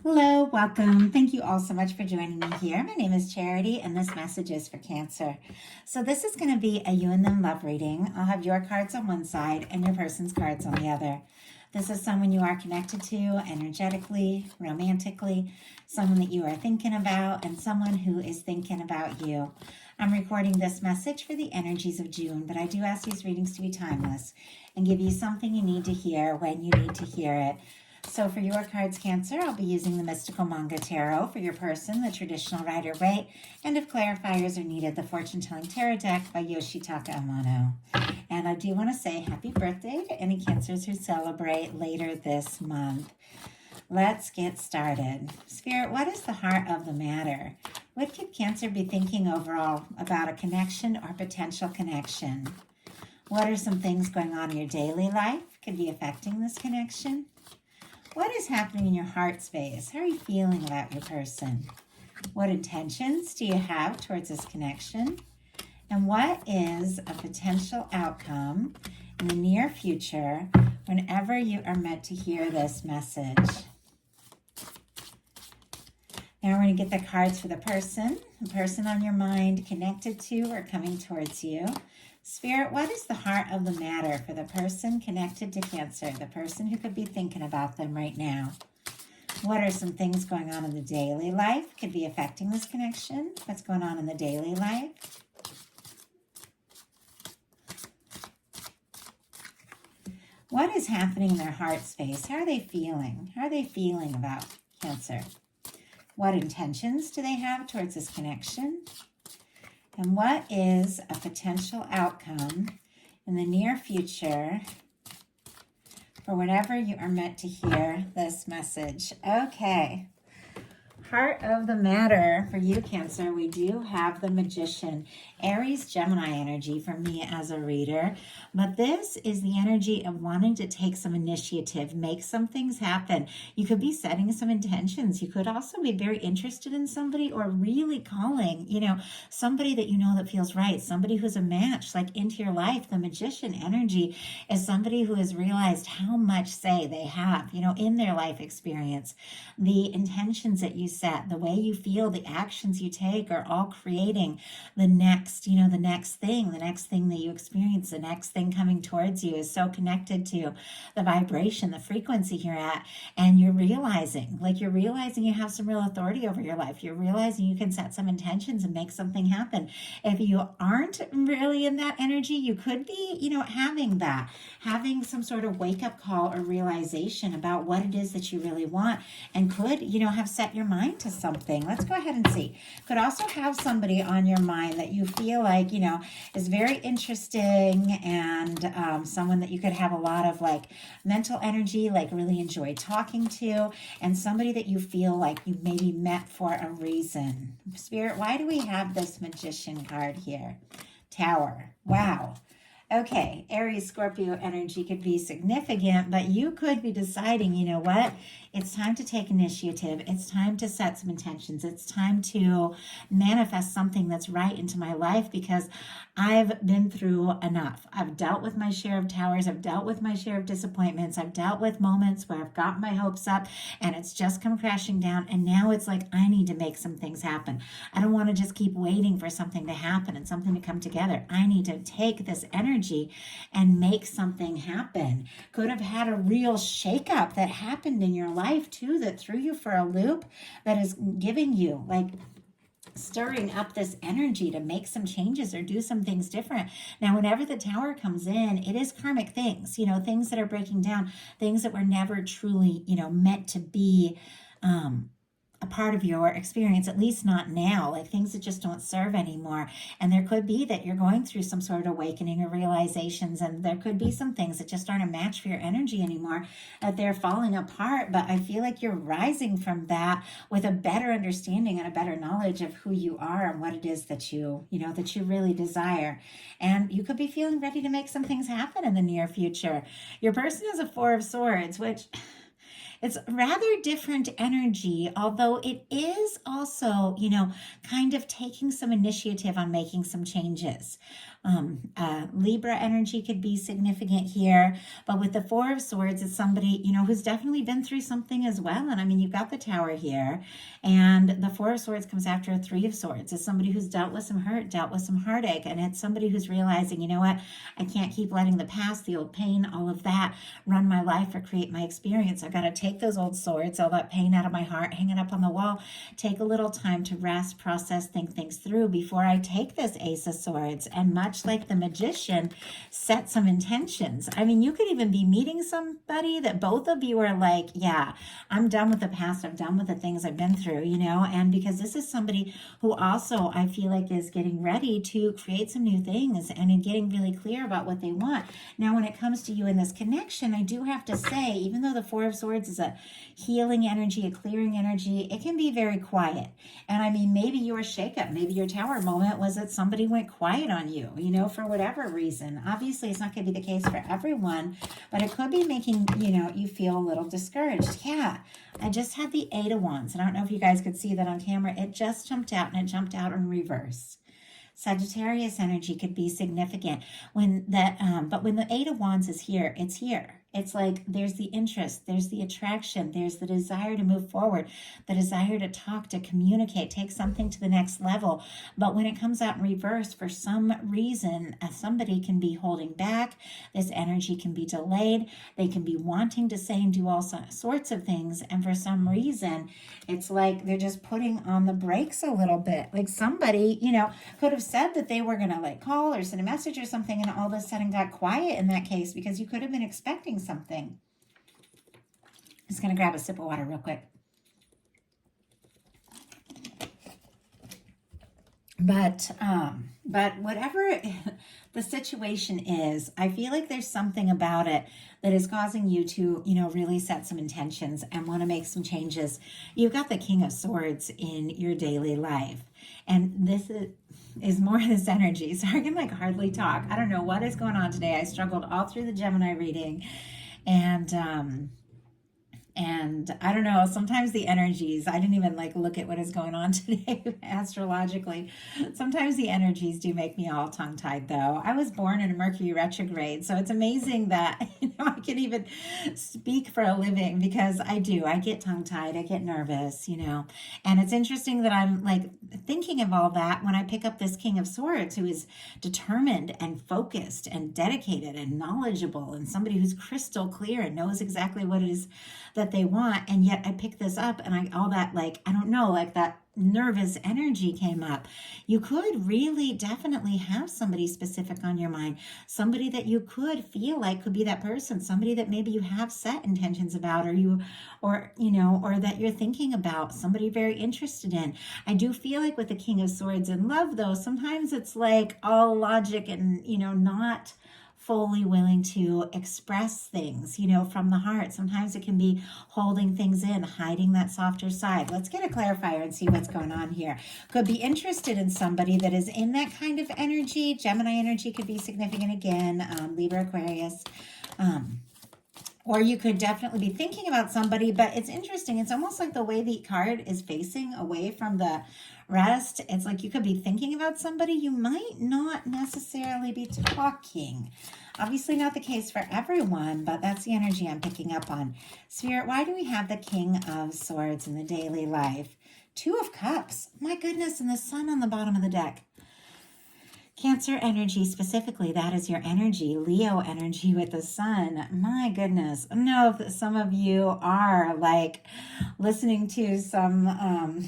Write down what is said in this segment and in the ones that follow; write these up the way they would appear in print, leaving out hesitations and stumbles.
Hello, welcome. Thank you all so much for joining me here. My name is Charity, and this message is for Cancer. So, this is going to be a you and them love reading. I'll have your cards on one side and your person's cards on the other. This is someone you are connected to energetically, romantically, someone that you are thinking about, and someone who is thinking about you. I'm recording this message for the energies of June, but I do ask these readings to be timeless and give you something you need to hear when you need to hear it. So for your cards, Cancer, I'll be using the Mystical Manga Tarot. For your person, the Traditional Rider-Waite. And if clarifiers are needed, the Fortune Telling Tarot Deck by Yoshitaka Amano. And I do want to say happy birthday to any Cancers who celebrate later this month. Let's get started. Spirit, what is the heart of the matter? What could Cancer be thinking overall about a connection or potential connection? What are some things going on in your daily life could be affecting this connection? What is happening in your heart space? How are you feeling about your person? What intentions do you have towards this connection? And what is a potential outcome in the near future whenever you are meant to hear this message? Now we're going to get the cards for the person on your mind, connected to or coming towards you. Spirit, what is the heart of the matter for the person connected to Cancer, the person who could be thinking about them right now? What are some things going on in the daily life could be affecting this connection? What's going on in the daily life? What is happening in their heart space? How are they feeling? How are they feeling about Cancer? What intentions do they have towards this connection? And what is a potential outcome in the near future for whenever you are meant to hear this message? Okay. Heart of the matter for you, Cancer, we do have the Magician, Aries, Gemini energy for me as a reader. But this is the energy of wanting to take some initiative, make some things happen. You could be setting some intentions. You could also be very interested in somebody or really calling, somebody that you know that feels right, somebody who's a match like into your life. The Magician energy is somebody who has realized how much say they have, in their life experience. The intentions that you set, the way you feel, the actions you take are all creating the next thing that you experience, the next thing coming towards you is so connected to the vibration, the frequency you're at. And you're realizing you have some real authority over your life. You're realizing you can set some intentions and make something happen. If you aren't really in that energy, you could be, having some sort of wake up call or realization about what it is that you really want, and could, have set your mind to something. Let's go ahead and see. Could also have somebody on your mind that you feel like, is very interesting, and someone that you could have a lot of mental energy, really enjoy talking to, and somebody that you feel like you maybe met for a reason. Spirit, why do we have this Magician card here? Tower. Wow. Okay, Aries, Scorpio energy could be significant, but you could be deciding, what? It's time to take initiative. It's time to set some intentions. It's time to manifest something that's right into my life, because I've been through enough. I've dealt with my share of towers. I've dealt with my share of disappointments. I've dealt with moments where I've got my hopes up and it's just come crashing down. And now it's like, I need to make some things happen. I don't want to just keep waiting for something to happen and something to come together. I need to take this energy and make something happen. Could have had a real shakeup that happened in your life too, that threw you for a loop, that is giving you stirring up this energy to make some changes or do some things different. Now, whenever the Tower comes in, it is karmic things, things that are breaking down, things that were never truly, meant to be a part of your experience, at least not now, things that just don't serve anymore. And there could be that you're going through some sort of awakening or realizations, and there could be some things that just aren't a match for your energy anymore, that they're falling apart. But I feel like you're rising from that with a better understanding and a better knowledge of who you are and what it is that you really desire. And you could be feeling ready to make some things happen in the near future. Your person is a Four of Swords, which It's rather different energy, although it is also, kind of taking some initiative on making some changes. Libra energy could be significant here. But with the Four of Swords, it's somebody, who's definitely been through something as well. And I mean, you've got the Tower here, and the Four of Swords comes after a Three of Swords. It's somebody who's dealt with some hurt, dealt with some heartache, and it's somebody who's realizing, you know what, I can't keep letting the past, the old pain, all of that run my life or create my experience. I've got to take those old swords, all that pain out of my heart, hang it up on the wall, take a little time to rest, process, think things through before I take this Ace of Swords. And much like the Magician, set some intentions. I mean, you could even be meeting somebody that both of you are like, yeah, I'm done with the past. I'm done with the things I've been through, and because this is somebody who also I feel like is getting ready to create some new things and getting really clear about what they want. Now, when it comes to you in this connection, I do have to say, even though the Four of Swords is a healing energy, a clearing energy, it can be very quiet. And I mean, maybe your shakeup, maybe your Tower moment was that somebody went quiet on you, for whatever reason. Obviously, it's not going to be the case for everyone, but it could be making, you feel a little discouraged. Yeah, I just had the Eight of Wands. I don't know if you guys could see that on camera. It just jumped out, and it jumped out in reverse. Sagittarius energy could be significant but when the Eight of Wands is here, it's here. It's like there's the interest, there's the attraction, there's the desire to move forward, the desire to talk, to communicate, take something to the next level. But when it comes out in reverse, for some reason, somebody can be holding back. This energy can be delayed. They can be wanting to say and do all sorts of things. And for some reason, it's like they're just putting on the brakes a little bit. Like somebody, could have said that they were going to call or send a message or something, and all of a sudden got quiet in that case because you could have been expecting something. Just going to grab a sip of water real quick. But whatever the situation is, I feel like there's something about it that is causing you to, really set some intentions and want to make some changes. You've got the King of Swords in your daily life. And this is more of this energy. So I can hardly talk. I don't know what is going on today. I struggled all through the Gemini reading. And I don't know, sometimes the energies, I didn't even look at what is going on today astrologically. Sometimes the energies do make me all tongue-tied though. I was born in a Mercury retrograde, so it's amazing that I can even speak for a living because I get tongue-tied, I get nervous, And it's interesting that I'm thinking of all that when I pick up this King of Swords who is determined and focused and dedicated and knowledgeable and somebody who's crystal clear and knows exactly what it is that they want. And yet I pick this up and that nervous energy came up. You could really definitely have somebody specific on your mind, somebody that you could feel like could be that person, somebody that maybe you have set intentions about or that you're thinking about, somebody very interested in. I do feel like with the King of Swords in love though, sometimes it's all logic and, not fully willing to express things, from the heart. Sometimes it can be holding things in, hiding that softer side. Let's get a clarifier and see what's going on here. Could be interested in somebody that is in that kind of energy. Gemini energy could be significant again, Libra, Aquarius. Or you could definitely be thinking about somebody, but it's interesting. It's almost like the way the card is facing away from the rest. It's like you could be thinking about somebody. You might not necessarily be talking. Obviously not the case for everyone, but that's the energy I'm picking up on. Spirit, why do we have the King of Swords in the daily life? Two of Cups. My goodness, and the Sun on the bottom of the deck. Cancer energy specifically, that is your energy. Leo energy with the Sun. My goodness. I don't know if some of you are listening to some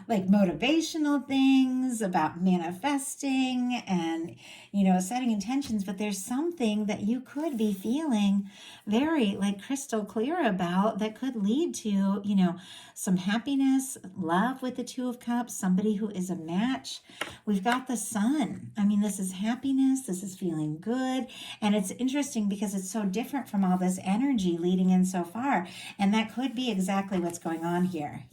motivational things about manifesting and, setting intentions, but there's something that you could be feeling very crystal clear about that could lead to, some happiness, love with the Two of Cups, somebody who is a match. We've got the Sun. I mean, this is happiness. This is feeling good. And it's interesting because it's so different from all this energy leading in so far. And that could be exactly what's going on here.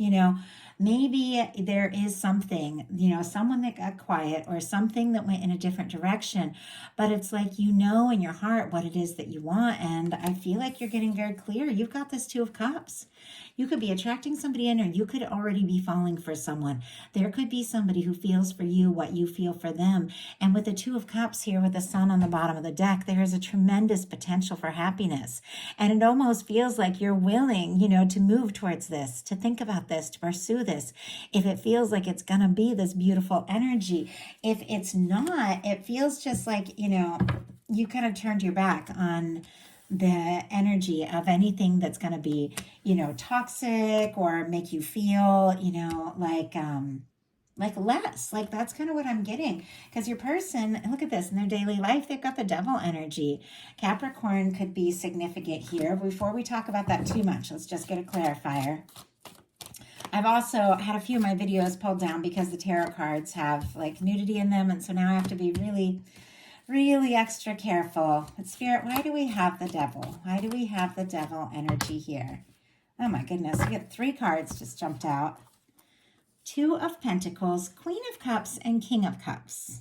Maybe there is something, someone that got quiet or something that went in a different direction, but it's in your heart what it is that you want. And I feel like you're getting very clear. You've got this Two of Cups. You could be attracting somebody in, or you could already be falling for someone. There could be somebody who feels for you what you feel for them. And with the Two of Cups here with the Sun on the bottom of the deck, there is a tremendous potential for happiness. And it almost feels like you're willing, to move towards this, to think about this, to pursue this. If it feels like it's going to be this beautiful energy, if it's not, it feels just like, you kind of turned your back on the energy of anything that's going to be, toxic or make you feel, like less. Like that's kind of what I'm getting. Because your person, look at this, in their daily life, they've got the Devil energy. Capricorn could be significant here. Before we talk about that too much, let's just get a clarifier. I've also had a few of my videos pulled down because the tarot cards have like nudity in them. And so now I have to be really, really extra careful. But Spirit, why do we have the Devil? Why do we have the Devil energy here? Oh my goodness, we got 3 cards just jumped out. 2 of Pentacles, Queen of Cups, and King of Cups.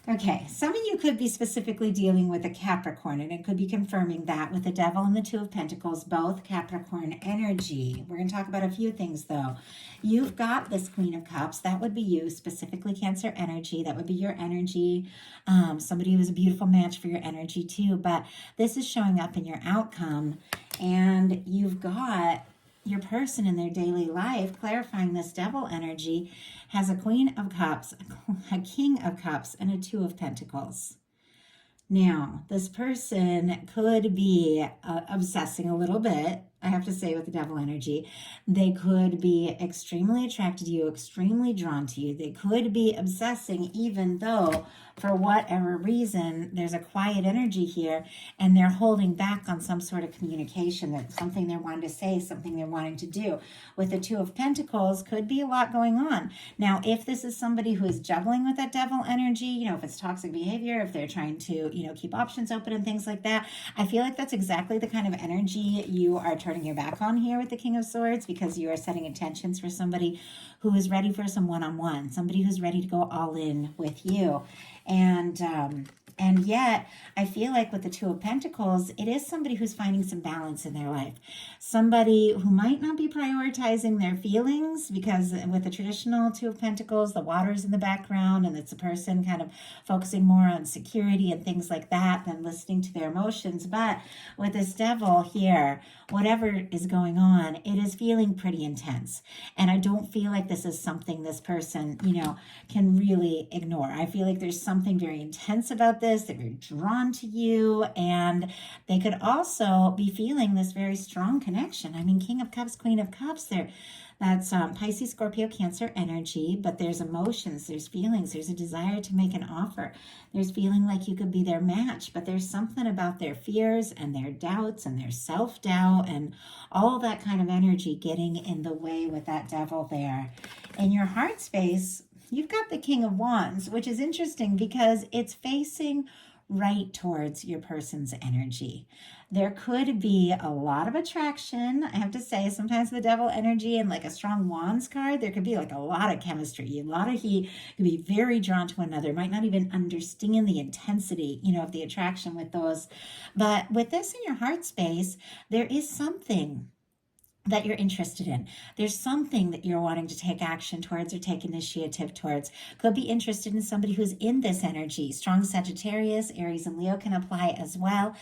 Okay, some of you could be specifically dealing with a Capricorn, and it could be confirming that with the Devil and the 2 of Pentacles, both Capricorn energy. We're going to talk about a few things, though. You've got this Queen of Cups. That would be you, specifically Cancer energy. That would be your energy. Somebody who's a beautiful match for your energy, too. But this is showing up in your outcome, and you've got your person in their daily life, clarifying this Devil energy, has a Queen of Cups, a King of Cups, and a 2 of Pentacles. Now, this person could be obsessing a little bit, I have to say, with the Devil energy. They could be extremely attracted to you, extremely drawn to you. They could be obsessing, even though for whatever reason, there's a quiet energy here, and they're holding back on some sort of communication, that something they're wanting to say, something they're wanting to do. With the 2 of Pentacles, could be a lot going on. Now, if this is somebody who is juggling with that Devil energy, if it's toxic behavior, if they're trying to, keep options open and things like that, I feel like that's exactly the kind of energy you are turning your back on here with the King of Swords, because you are setting intentions for somebody who is ready for some one-on-one, somebody who's ready to go all in with you. And yet, I feel like with the 2 of Pentacles, it is somebody who's finding some balance in their life. Somebody who might not be prioritizing their feelings, because with the traditional 2 of Pentacles, the water's in the background, and it's a person kind of focusing more on security and things like that than listening to their emotions. But with this Devil here, whatever is going on, it is feeling pretty intense. And I don't feel like this is something this person, can really ignore. I feel like there's something very intense about this. They're very drawn to you, and they could also be feeling this very strong connection. I mean, King of Cups, Queen of Cups, that's Pisces, Scorpio, Cancer energy, but there's emotions, there's feelings, there's a desire to make an offer. There's feeling like you could be their match, but there's something about their fears and their doubts and their self-doubt and all that kind of energy getting in the way with that Devil there. In your heart space, you've got the King of Wands, which is interesting because it's facing right towards your person's energy. There could be a lot of attraction. I have to say, sometimes the Devil energy and like a strong Wands card, there could be like a lot of chemistry, a lot of heat, could be very drawn to one another, might not even understand the intensity, of the attraction with those. But with this in your heart space, there is something that you're interested in. There's something that you're wanting to take action towards or take initiative towards. Could be interested in somebody who's in this energy. Strong Sagittarius, Aries, and Leo can apply as well.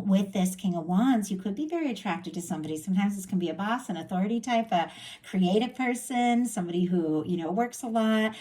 With this King of Wands, you could be very attracted to somebody. Sometimes this can be a boss, an authority type, a creative person, somebody who, works a lot.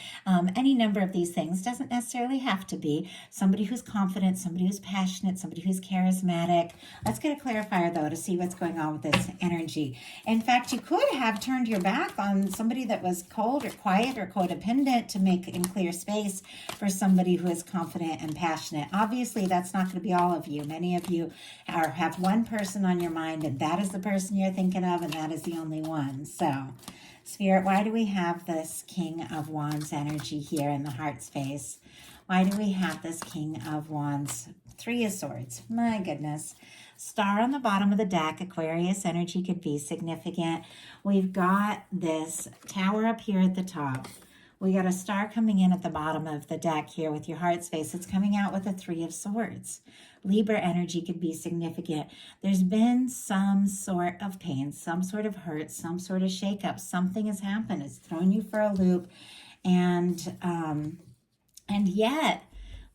Any number of these things. Doesn't necessarily have to be. Somebody who's confident, somebody who's passionate, somebody who's charismatic. Let's get a clarifier, though, to see what's going on with this energy. In fact, you could have turned your back on somebody that was cold or quiet or codependent to make and clear space for somebody who is confident and passionate. Obviously, that's not going to be all of you. Many of you have one person on your mind, and that is the person you're thinking of, and that is the only one. So, Spirit, why do we have this King of Wands energy here in the heart space? Why do we have this King of Wands? 3 of Swords. My goodness. Star on the bottom of the deck. Aquarius energy could be significant. We've got this Tower up here at the top. We got a star coming in at the bottom of the deck here with your heart space. It's coming out with a 3 of Swords. Libra energy could be significant. There's been some sort of pain, some sort of hurt, some sort of shakeup. Something has happened. It's thrown you for a loop. And yet,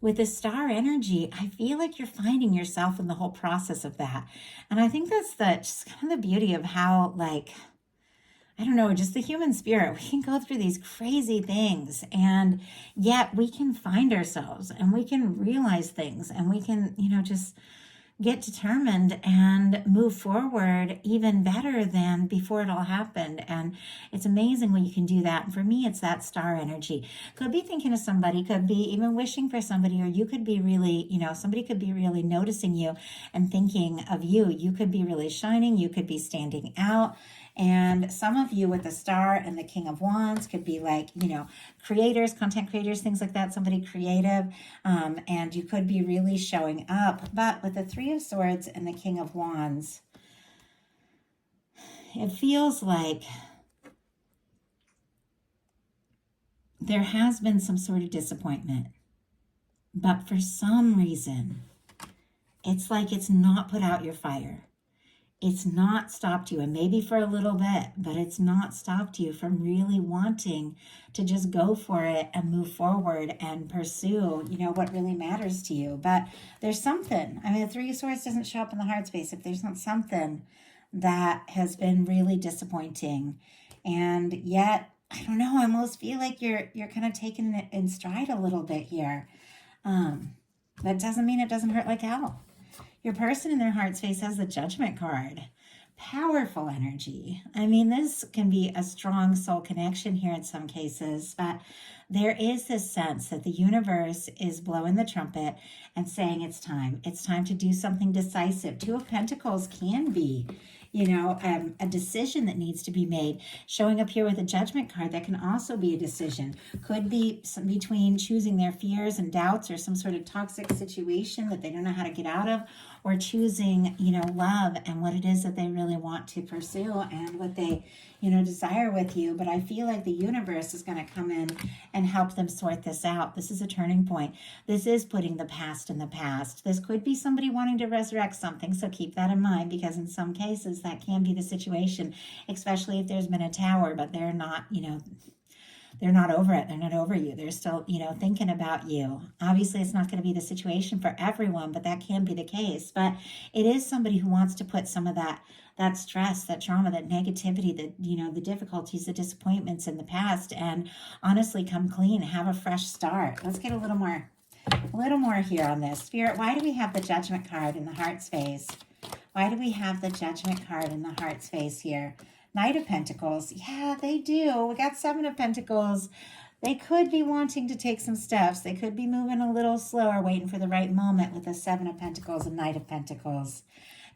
with the star energy, I feel like you're finding yourself in the whole process of that. And I think that's just kind of the beauty of how, like, I don't know, just the human spirit. We can go through these crazy things, and yet we can find ourselves and we can realize things, and we can, just get determined and move forward even better than before it all happened. And it's amazing when you can do that. And for me, it's that star energy. Could be thinking of somebody, could be even wishing for somebody, or you could be really, somebody could be really noticing you and thinking of you. You could be really shining. You could be standing out. And some of you with the star and the King of Wands could be like, creators, content creators, things like that, somebody creative. And you could be really showing up. But with the Three of Swords and the King of Wands, it feels like there has been some sort of disappointment. But for some reason, it's like it's not put out your fire. It's not stopped you, and maybe for a little bit, but it's not stopped you from really wanting to just go for it and move forward and pursue, what really matters to you. But there's something. I mean, the Three of Swords doesn't show up in the heart space if there's not something that has been really disappointing. And yet, I don't know, I almost feel like you're kind of taking it in stride a little bit here. That doesn't mean it doesn't hurt like hell. Your person in their heart space has the Judgment card. Powerful energy. I mean, this can be a strong soul connection here in some cases, but there is this sense that the universe is blowing the trumpet and saying it's time. It's time to do something decisive. Two of Pentacles can be, a decision that needs to be made. Showing up here with a Judgment card, that can also be a decision. Could be between choosing their fears and doubts or some sort of toxic situation that they don't know how to get out of, or choosing, love and what it is that they really want to pursue and what they, desire with you. But I feel like the universe is going to come in and help them sort this out. This is a turning point. This is putting the past in the past. This could be somebody wanting to resurrect something. So keep that in mind, because in some cases that can be the situation, especially if there's been a tower, but they're not, they're not over it. They're not over you. They're still, thinking about you. Obviously, it's not going to be the situation for everyone, but that can be the case. But it is somebody who wants to put some of that stress, that trauma, that negativity, the difficulties, the disappointments in the past, and honestly come clean, have a fresh start. Let's get a little more here on this. Spirit, why do we have the Judgment card in the heart space? Why do we have the Judgment card in the heart space here? Knight of Pentacles. Yeah, they do. We got Seven of Pentacles. They could be wanting to take some steps. They could be moving a little slower, waiting for the right moment with the Seven of Pentacles and Knight of Pentacles.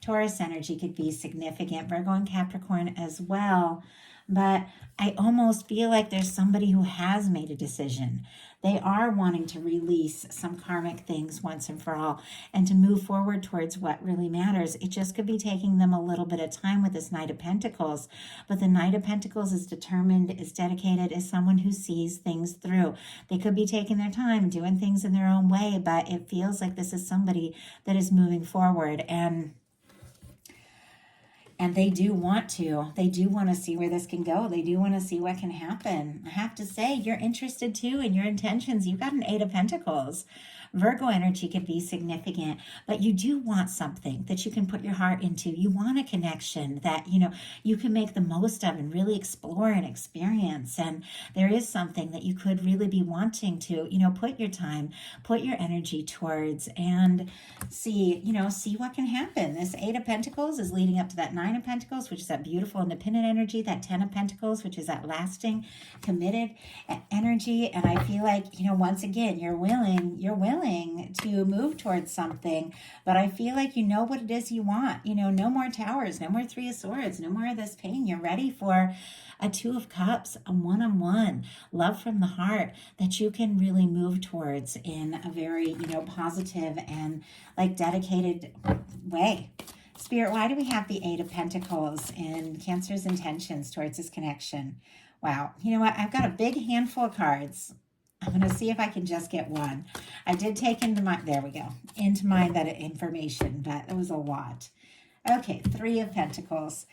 Taurus energy could be significant. Virgo and Capricorn as well. But I almost feel like there's somebody who has made a decision. They are wanting to release some karmic things once and for all and to move forward towards what really matters. It just could be taking them a little bit of time with this Knight of Pentacles. But the Knight of Pentacles is determined, is dedicated, is someone who sees things through. They could be taking their time, doing things in their own way, but it feels like this is somebody that is moving forward. And they do want to see where this can go. They do want to see what can happen. I have to say, you're interested too in your intentions. You've got an Eight of Pentacles. Virgo energy can be significant, but you do want something that you can put your heart into. You want a connection that, you can make the most of and really explore and experience. And there is something that you could really be wanting to, put your time, put your energy towards and see what can happen. This Eight of Pentacles is leading up to that Nine of Pentacles, which is that beautiful independent energy, that Ten of Pentacles, which is that lasting, committed energy. And I feel like, once again, you're willing to move towards something, but I feel like you know what it is you want. No more towers, no more Three of Swords, no more of this pain. You're ready for a Two of Cups, a one-on-one love from the heart that you can really move towards in a very, positive and like dedicated way. Spirit, why do we have the Eight of Pentacles in Cancer's intentions towards this connection? Wow. You know what? I've got a big handful of cards. I'm going to see if I can just get one. I did take into mind, there we go, into mind that information, but it was a lot. Okay, Three of Pentacles.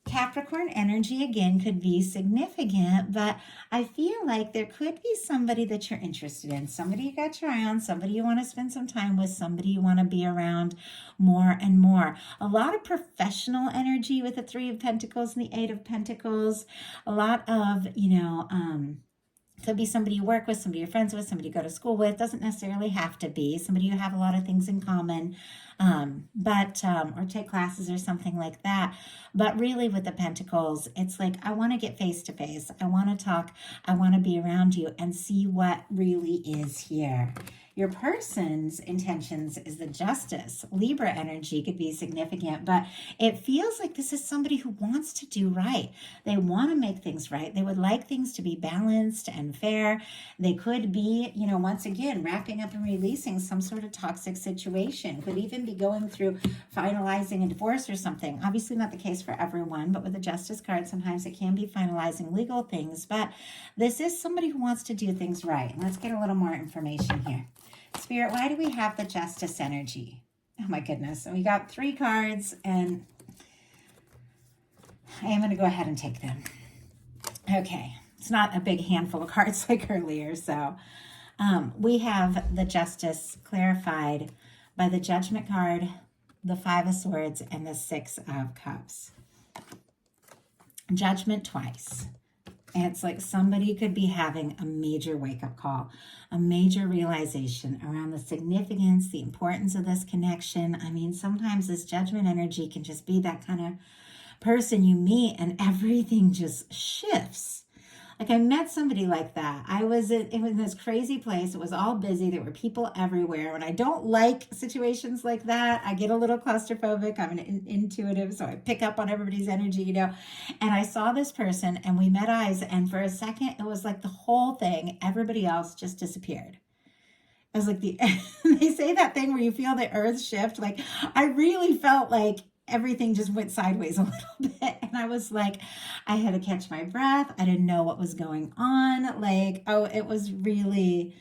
Capricorn energy again could be significant, but I feel like there could be somebody that you're interested in, somebody you got your eye on, somebody you want to spend some time with, somebody you want to be around more and more. A lot of professional energy with the Three of Pentacles and the Eight of Pentacles. A lot of, could be somebody you work with, somebody you're friends with, somebody you go to school with. Doesn't necessarily have to be somebody you have a lot of things in common, or take classes or something like that. But really with the Pentacles, it's like, I want to get face to face. I want to talk. I want to be around you and see what really is here. Your person's intentions is the Justice. Libra energy could be significant, but it feels like this is somebody who wants to do right. They want to make things right. They would like things to be balanced and fair. They could be, once again, wrapping up and releasing some sort of toxic situation. Could even be going through finalizing a divorce or something. Obviously not the case for everyone, but with the Justice card, sometimes it can be finalizing legal things. But this is somebody who wants to do things right. Let's get a little more information here. Spirit, why do we have the Justice energy? Oh my goodness. We got 3 cards, and I am going to go ahead and take them. Okay. It's not a big handful of cards like earlier. So we have the Justice clarified by the Judgment card, the 5 of Swords, and the 6 of Cups. Judgment twice. And it's like somebody could be having a major wake-up call, a major realization around the significance, the importance of this connection. I mean, sometimes this Judgment energy can just be that kind of person you meet and everything just shifts. Like, I met somebody like that. It was in this crazy place. It was all busy. There were people everywhere. And I don't like situations like that. I get a little claustrophobic. I'm an intuitive, so I pick up on everybody's energy, And I saw this person, and we met eyes. And for a second, it was like the whole thing, everybody else just disappeared. It was like they say that thing where you feel the earth shift. Like, I really felt like everything just went sideways a little bit. And I was like, I had to catch my breath. I didn't know what was going on. Like, it was really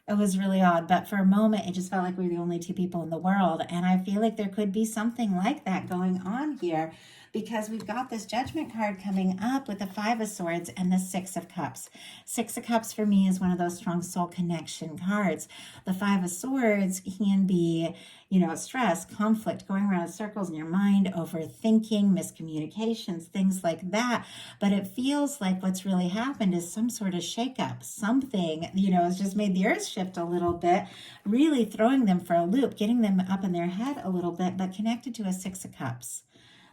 odd. But for a moment, it just felt like we were the only 2 people in the world. And I feel like there could be something like that going on here, because we've got this Judgment card coming up with the 5 of Swords and the 6 of Cups. 6 of Cups for me is one of those strong soul connection cards. The 5 of Swords can be, stress, conflict, going around in circles in your mind, overthinking, miscommunications, things like that. But it feels like what's really happened is some sort of shakeup. Something, has just made the earth shift a little bit, really throwing them for a loop, getting them up in their head a little bit, but connected to a 6 of Cups.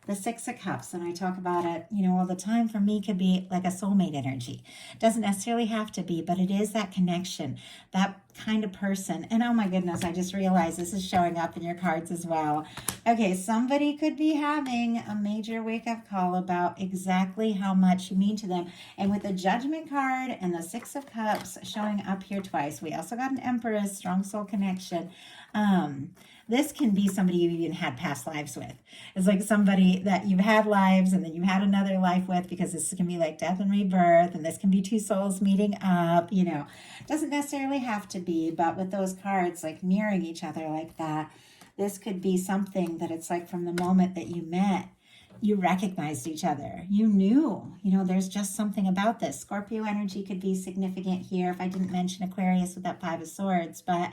The 6 of Cups, and I talk about it, all the time, for me could be like a soulmate energy. Doesn't necessarily have to be, but it is that connection, that kind of person. And oh my goodness, I just realized this is showing up in your cards as well. Okay, somebody could be having a major wake-up call about exactly how much you mean to them. And with the Judgment card and the 6 of Cups showing up here twice, we also got an Empress, strong soul connection. This can be somebody you even had past lives with. It's like somebody that you've had lives and then you had another life with, because this can be like death and rebirth, and this can be 2 souls meeting up, Doesn't necessarily have to be, but with those cards like mirroring each other like that, this could be something that it's like from the moment that you met, you recognized each other. You knew, there's just something about this. Scorpio energy could be significant here. If I didn't mention Aquarius with that 5 of Swords, but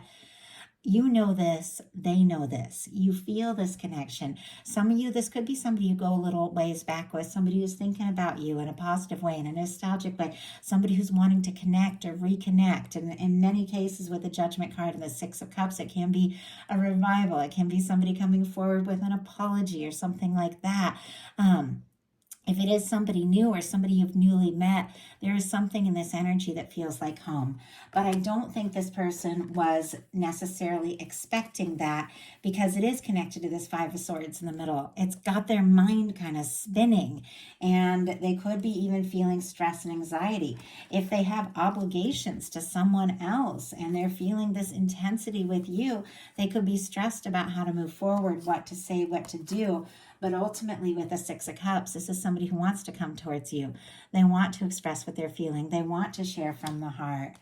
you know this, they know this. You feel this connection. Some of you, this could be somebody you go a little ways back with, somebody who's thinking about you in a positive way, in a nostalgic way, somebody who's wanting to connect or reconnect. And in many cases with the Judgment card and the 6 of Cups, it can be a revival. It can be somebody coming forward with an apology or something like that. If it is somebody new or somebody you've newly met, there is something in this energy that feels like home. But I don't think this person was necessarily expecting that, because it is connected to this 5 of Swords in the middle. It's got their mind kind of spinning, and they could be even feeling stress and anxiety. If they have obligations to someone else and they're feeling this intensity with you, they could be stressed about how to move forward, what to say, what to do. But ultimately with the 6 of Cups, this is somebody who wants to come towards you. They want to express what they're feeling. They want to share from the heart.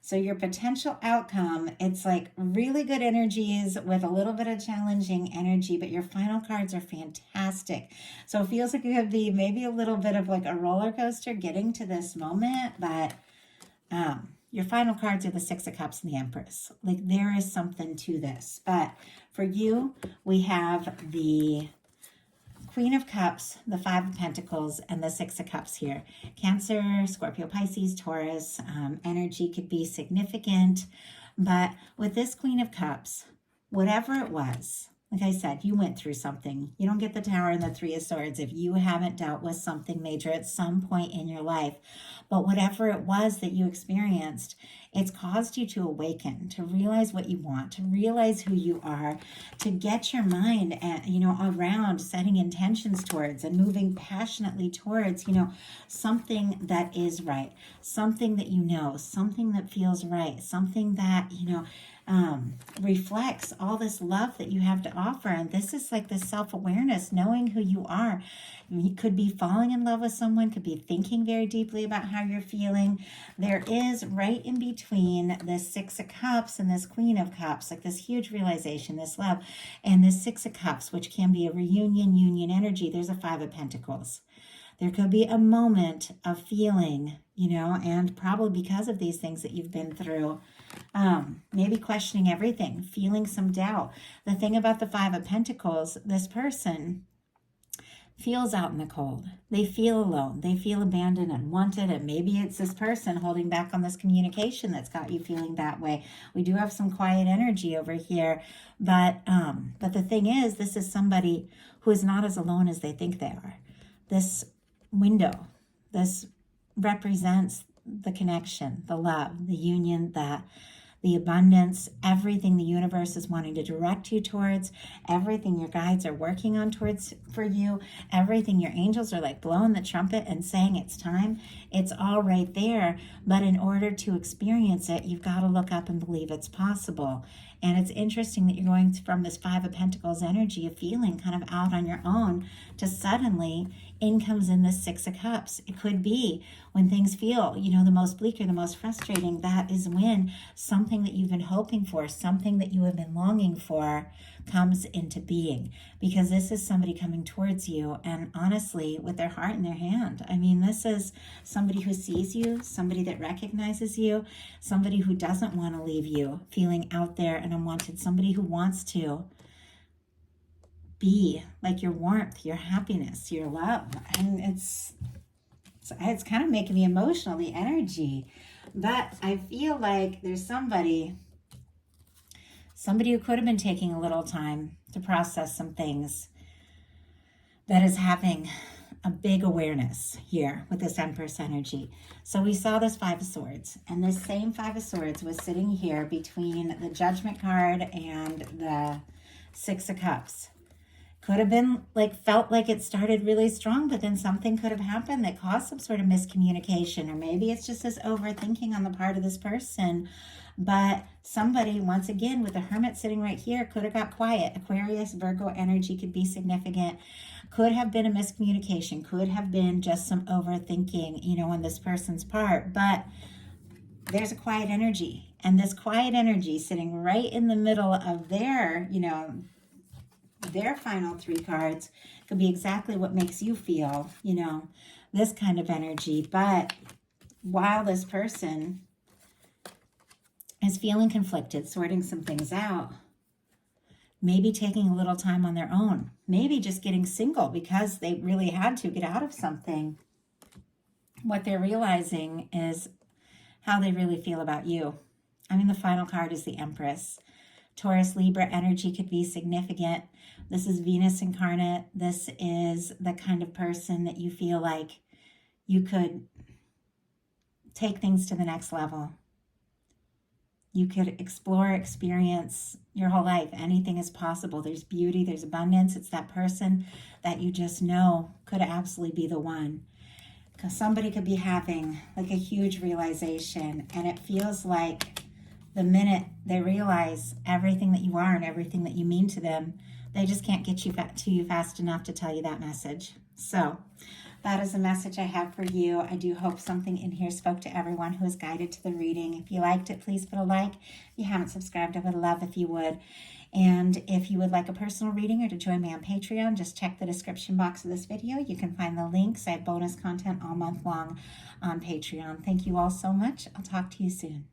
So your potential outcome, it's like really good energies with a little bit of challenging energy, but your final cards are fantastic. So it feels like it could be maybe a little bit of like a roller coaster getting to this moment, but your final cards are the Six of Cups and the Empress. Like there is something to this. But for you, we have the Queen of Cups, the Five of Pentacles, and the Six of Cups here. Cancer, Scorpio, Pisces, Taurus, energy could be significant. But with this Queen of Cups, whatever it was, like I said, you went through something. You don't get the Tower and the Three of Swords if you haven't dealt with something major at some point in your life. But whatever it was that you experienced, it's caused you to awaken, to realize what you want, to realize who you are, to get your mind at, around setting intentions towards and moving passionately towards, something that is right, something that something that feels right, something that, reflects all this love that you have to offer. And this is like this self-awareness, knowing who you are. You could be falling in love with someone, could be thinking very deeply about how you're feeling. There is right in between this Six of Cups and this Queen of Cups, like this huge realization, this love, and this Six of Cups, which can be a reunion, union energy. There's a Five of Pentacles. There could be a moment of feeling, and probably because of these things that you've been through, maybe questioning everything, feeling some doubt. The thing about the Five of Pentacles, this person feels out in the cold. They feel alone. They feel abandoned and unwanted. And maybe it's this person holding back on this communication that's got you feeling that way. We do have some quiet energy over here. But the thing is, this is somebody who is not as alone as they think they are. This window, this represents the connection, the love, the union, the abundance, everything the universe is wanting to direct you towards, everything your guides are working on towards for you, everything your angels are like blowing the trumpet and saying it's time. It's all right there. But in order to experience it, you've got to look up and believe it's possible. And it's interesting that you're going from this Five of Pentacles energy of feeling kind of out on your own to suddenly in comes in this Six of Cups. It could be when things feel, the most bleak or the most frustrating, that is when something that you've been hoping for, something that you have been longing for comes into being. Because this is somebody coming towards you and honestly with their heart in their hand. I mean, this is somebody who sees you, somebody that recognizes you, somebody who doesn't want to leave you feeling out there and unwanted, somebody who wants to be like your warmth, your happiness, your love. And it's kind of making me emotional, the energy. But I feel like there's somebody who could have been taking a little time to process some things that is having a big awareness here with this Empress energy. So we saw this Five of Swords, and this same Five of Swords was sitting here between the Judgment card and the Six of Cups. Could have been felt like it started really strong, but then something could have happened that caused some sort of miscommunication, or maybe it's just this overthinking on the part of this person. But somebody, once again, with the Hermit sitting right here, could have got quiet. Aquarius, Virgo energy could be significant. Could have been a miscommunication. Could have been just some overthinking, on this person's part. But there's a quiet energy. And this quiet energy sitting right in the middle of their, their final three cards could be exactly what makes you feel, this kind of energy. But while this person is feeling conflicted, sorting some things out, maybe taking a little time on their own, maybe just getting single because they really had to get out of something, what they're realizing is how they really feel about you. I mean, the final card is the Empress. Taurus, Libra energy could be significant. This is Venus incarnate. This is the kind of person that you feel like you could take things to the next level. You could explore, experience your whole life. Anything is possible. There's beauty, there's abundance. It's that person that you just know could absolutely be the one. Because somebody could be having like a huge realization, and it feels like the minute they realize everything that you are and everything that you mean to them, they just can't get you to you fast enough to tell you that message. So that is a message I have for you. I do hope something in here spoke to everyone who is guided to the reading. If you liked it, please put a like. If you haven't subscribed, I would love if you would. And if you would like a personal reading or to join me on Patreon, just check the description box of this video. You can find the links. I have bonus content all month long on Patreon. Thank you all so much. I'll talk to you soon.